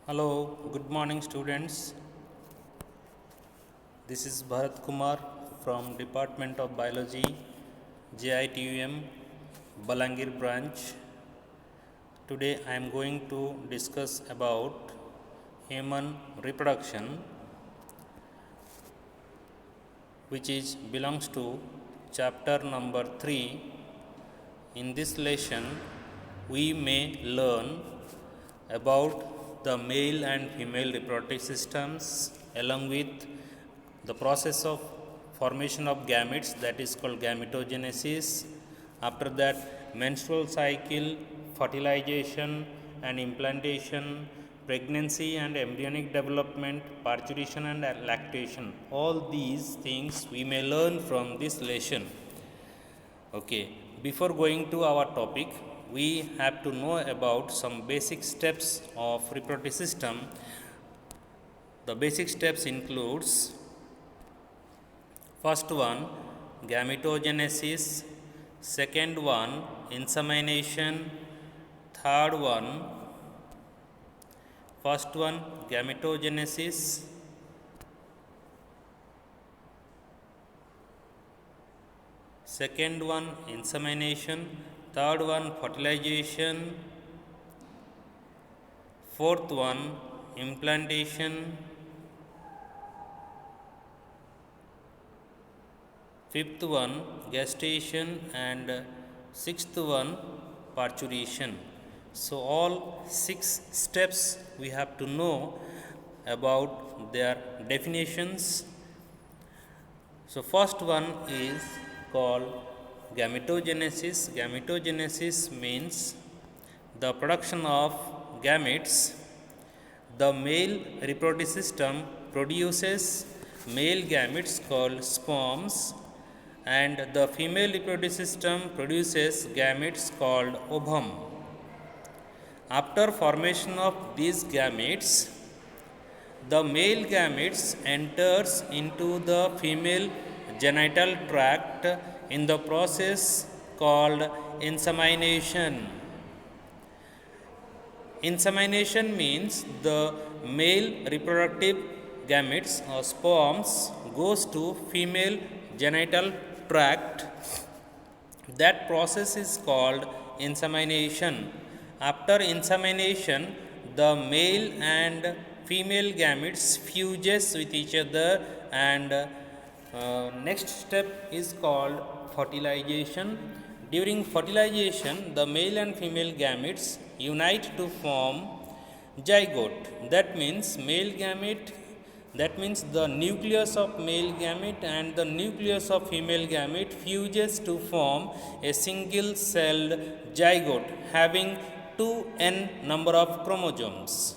Hello, good morning students. This is Bharat Kumar from Department of Biology, JITUM, Balangir branch. Today I am going to discuss about human reproduction, which belongs to chapter number 3. In this lesson, we may learn about the male and female reproductive systems along with the process of formation of gametes, that is called gametogenesis. After that, menstrual cycle, fertilization and implantation, pregnancy and embryonic development, parturition and lactation. All these things we may learn from this lesson. Okay, before going to our topic, we have to know about some basic steps of reproductive system. The basic steps includes: first one, gametogenesis; second one, insemination; third one, first one, gametogenesis; second one, insemination; third one, fertilization; fourth one, implantation; fifth one, gestation; and sixth one, parturition. So all 6 steps we have to know about their definitions. So first one is called gametogenesis. Gametogenesis means the production of gametes. The male reproductive system produces male gametes called sperms, and the female reproductive system produces gametes called ovum. After formation of these gametes, the male gametes enters into the female genital tract in the process called insemination. Insemination means the male reproductive gametes or sperms goes to female genital tract. That process is called insemination. After insemination, the male and female gametes fuses with each other, and next step is called fertilization. During fertilization, the male and female gametes unite to form zygote. That means the nucleus of male gamete and the nucleus of female gamete fuses to form a single celled zygote having 2n number of chromosomes.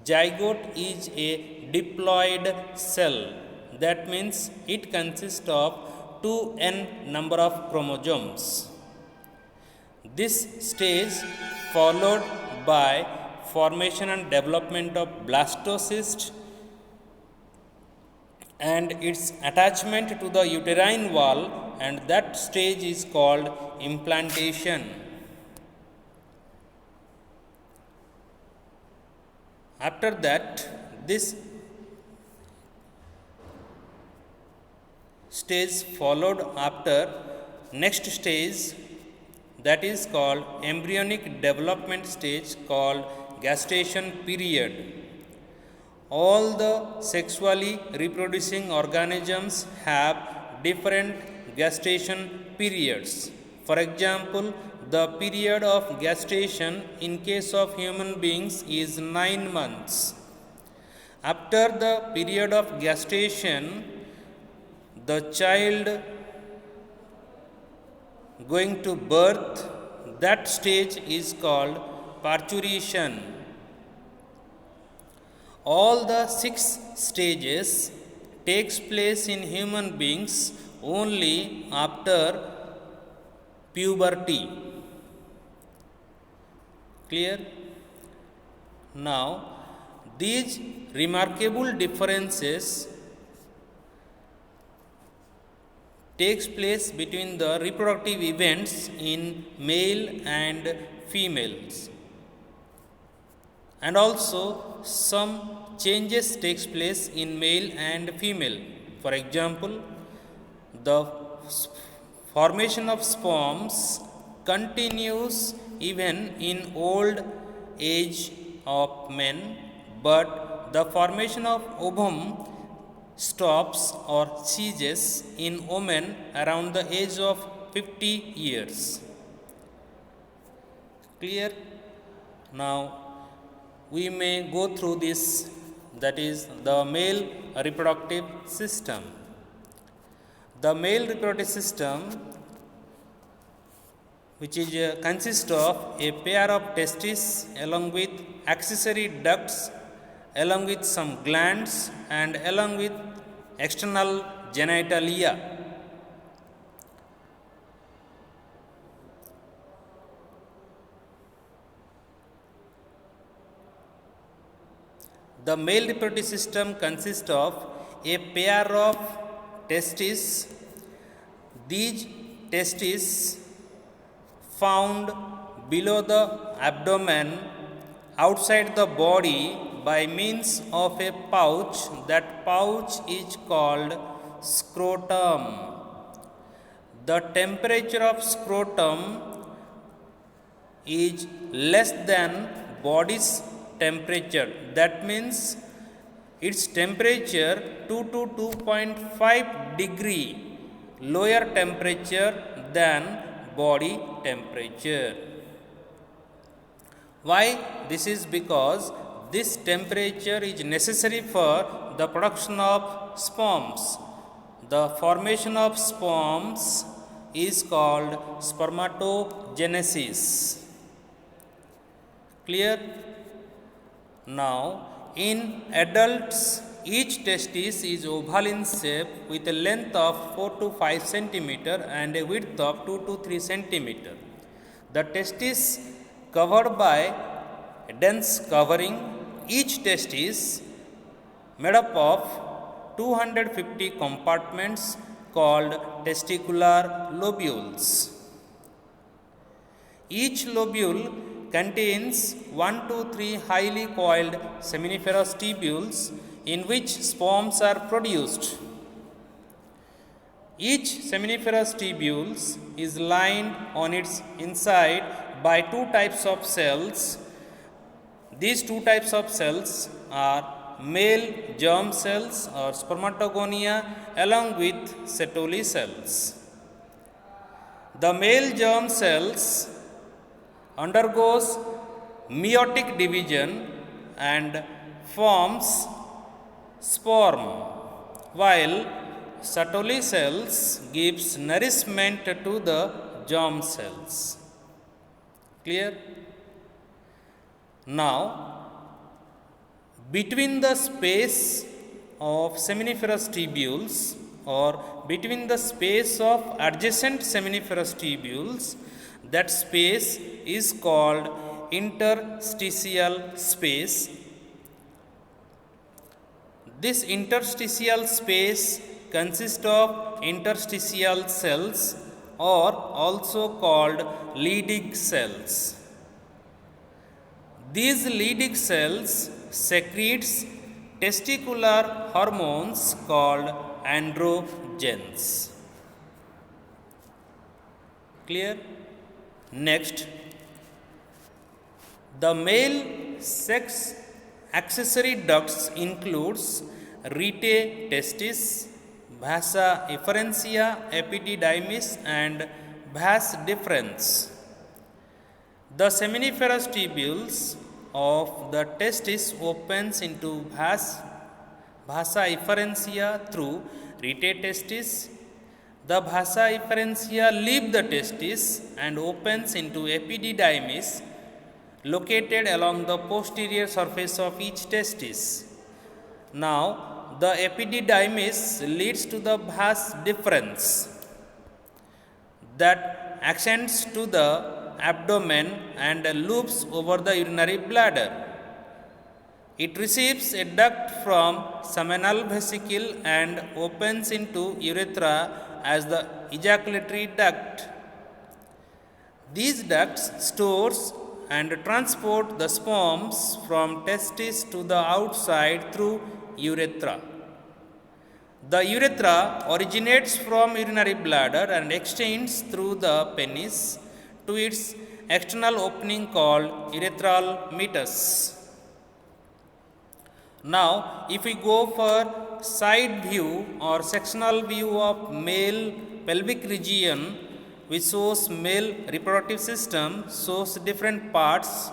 Zygote is a diploid cell. That means it consists of 2n number of chromosomes. This stage followed by formation and development of blastocyst and its attachment to the uterine wall, and that stage is called implantation. After that, this stage followed after next stage, that is called embryonic development stage, called gestation period. All the sexually reproducing organisms have different gestation periods. For example, the period of gestation in case of human beings is 9 months. After the period of gestation, the child going to birth, that stage is called parturition. All the 6 stages takes place in human beings only after puberty. Clear? Now, these remarkable differences takes place between the reproductive events in male and females. and also some changes takes place in male and female. For example, the formation of sperms continues even in old age of men, but the formation of ovum stops or ceases in women around the age of 50 years. Clear? Now we may go through this, that is the male reproductive system. The male reproductive system, which is consists of a pair of testes along with accessory ducts, along with some glands and along with external genitalia. The male reproductive system consists of a pair of testes. These testes found below the abdomen outside the body by means of a pouch. That pouch is called scrotum. The temperature of scrotum is less than body's temperature. That means its temperature 2 to 2.5 degree lower temperature than body temperature. Why? This is because this temperature is necessary for the production of sperms. The formation of sperms is called spermatogenesis. Clear? Now, in adults, each testis is oval in shape with a length of 4 to 5 centimeter and a width of 2 to 3 centimeter. The testis covered by a dense covering. Each testis made up of 250 compartments called testicular lobules. Each lobule contains 1 to 3 highly coiled seminiferous tubules in which sperms are produced. Each seminiferous tubules is lined on its inside by two types of cells. These two types of cells are male germ cells or spermatogonia along with Sertoli cells. The male germ cells undergoes meiotic division and forms sperm, while Sertoli cells gives nourishment to the germ cells. Clear? Now, between the space of seminiferous tubules or between the space of adjacent seminiferous tubules, that space is called interstitial space. This interstitial space consists of interstitial cells or also called Leydig cells. These Leydig cells secretes testicular hormones called androgens. Clear? Next, the male sex accessory ducts includes rete testis, vasa efferentia, epididymis and vas deferens. The seminiferous tubules of the testis opens into vasa efferentia through rete testis. The vasa efferentia leave the testis and opens into epididymis located along the posterior surface of each testis. Now, the epididymis leads to the vas deferens that ascends to the abdomen and loops over the urinary bladder. It receives a duct from seminal vesicle and opens into urethra as the ejaculatory duct. These ducts stores and transport the sperms from testis to the outside through urethra. The urethra originates from urinary bladder and extends through the penis to its external opening called urethral meatus. Now, if we go for side view or sectional view of male pelvic region, which shows male reproductive system, shows different parts.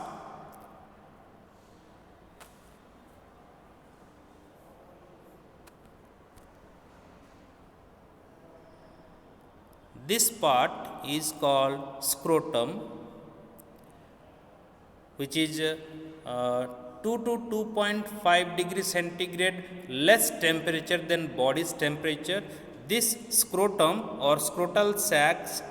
This part is called scrotum, which is 2 to 2.5 degrees centigrade less temperature than body's temperature. This scrotum or scrotal sacs